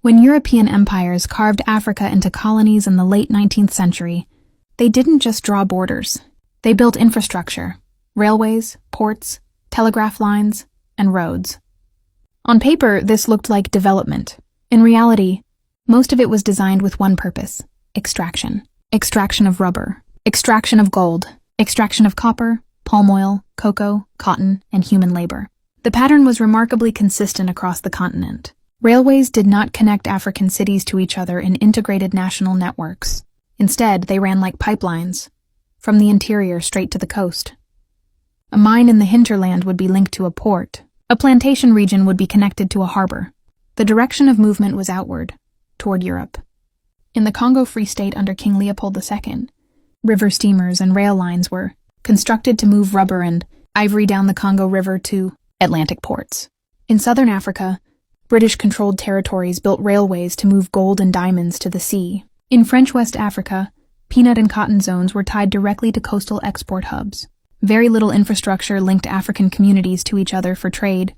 When European empires carved Africa into colonies in the late 19th century, they didn't just draw borders. They built infrastructure, railways, ports, telegraph lines, and roads. On paper, this looked like development. In reality, most of it was designed with one purpose: extraction. Extraction of rubber, extraction of gold, extraction of copper, palm oil, cocoa, cotton, and human labor. The pattern was remarkably consistent across the continent. Railways did not connect African cities to each other in integrated national networks. Instead, they ran like pipelines, from the interior straight to the coast. A mine in the hinterland would be linked to a port. A plantation region would be connected to a harbor. The direction of movement was outward, toward Europe. In the Congo Free State under King Leopold II, river steamers and rail lines were constructed to move rubber and ivory down the Congo River to Atlantic ports. In southern Africa, British-controlled territories built railways to move gold and diamonds to the sea. In French West Africa, peanut and cotton zones were tied directly to coastal export hubs. Very little infrastructure linked African communities to each other for trade,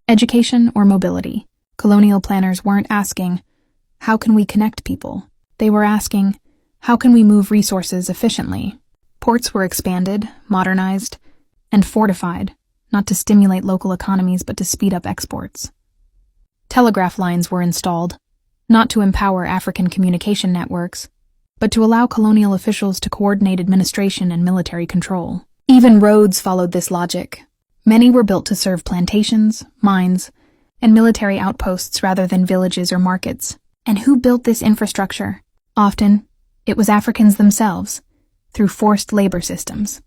education, or mobility. Colonial planners weren't asking, "How can we connect people?" They were asking, "How can we move resources efficiently?" Ports were expanded, modernized, and fortified, not to stimulate local economies but to speed up exports. Telegraph lines were installed, not to empower African communication networks, but to allow colonial officials to coordinate administration and military control. Even roads followed this logic. Many were built to serve plantations, mines, and military outposts rather than villages or markets. And who built this infrastructure? Often, it was Africans themselves, through forced labor systems.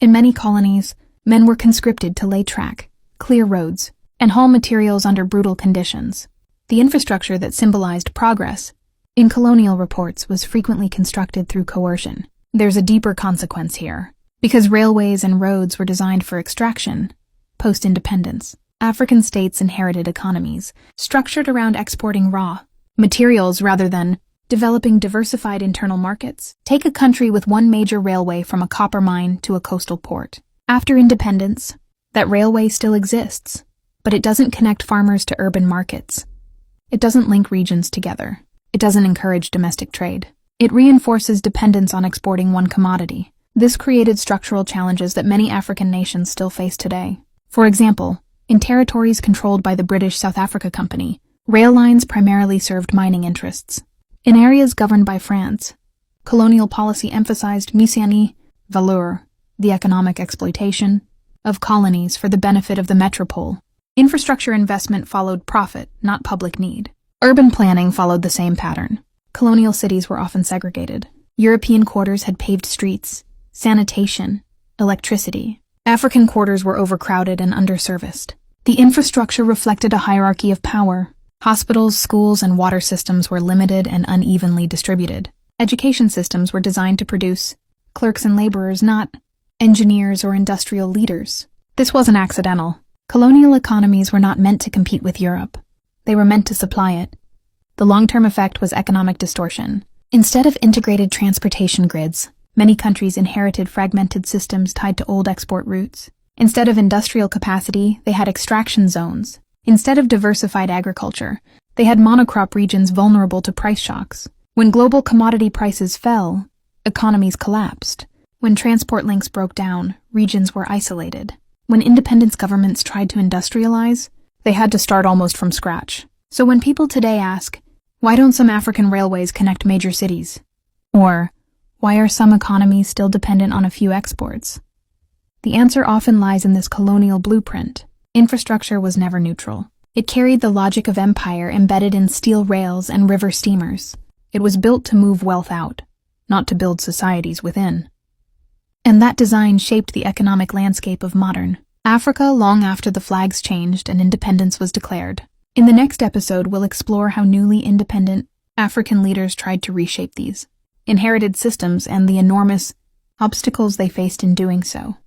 In many colonies, men were conscripted to lay track, clear roads, and haul materials under brutal conditions. The infrastructure that symbolized progress in colonial reports was frequently constructed through coercion. There's a deeper consequence here. Because railways and roads were designed for extraction, post-independence, African states inherited economies structured around exporting raw materials rather than developing diversified internal markets. Take a country with one major railway from a copper mine to a coastal port. After independence, that railway still exists, but it doesn't connect farmers to urban markets. It doesn't link regions together. It doesn't encourage domestic trade. It reinforces dependence on exporting one commodity. This created structural challenges that many African nations still face today. For example, in territories controlled by the British South Africa Company, rail lines primarily served mining interests. In areas governed by France, colonial policy emphasized mise en valeur, the economic exploitation of colonies for the benefit of the metropole. Infrastructure investment followed profit, not public need. Urban planning followed the same pattern. Colonial cities were often segregated. European quarters had paved streets, sanitation, electricity. African quarters were overcrowded and underserviced. The infrastructure reflected a hierarchy of power. Hospitals, schools, and water systems were limited and unevenly distributed. Education systems were designed to produce clerks and laborers, not engineers or industrial leaders. This wasn't accidental. Colonial economies were not meant to compete with Europe. They were meant to supply it. The long-term effect was economic distortion. Instead of integrated transportation grids, many countries inherited fragmented systems tied to old export routes. Instead of industrial capacity, they had extraction zones. Instead of diversified agriculture, they had monocrop regions vulnerable to price shocks. When global commodity prices fell, economies collapsed. When transport links broke down, regions were isolated. When independence governments tried to industrialize, they had to start almost from scratch. So when people today ask, why don't some African railways connect major cities? Or, why are some economies still dependent on a few exports? The answer often lies in this colonial blueprint. Infrastructure was never neutral. It carried the logic of empire embedded in steel rails and river steamers. It was built to move wealth out, not to build societies within. And that design shaped the economic landscape of modern Africa long after the flags changed and independence was declared. In the next episode, we'll explore how newly independent African leaders tried to reshape these inherited systems and the enormous obstacles they faced in doing so.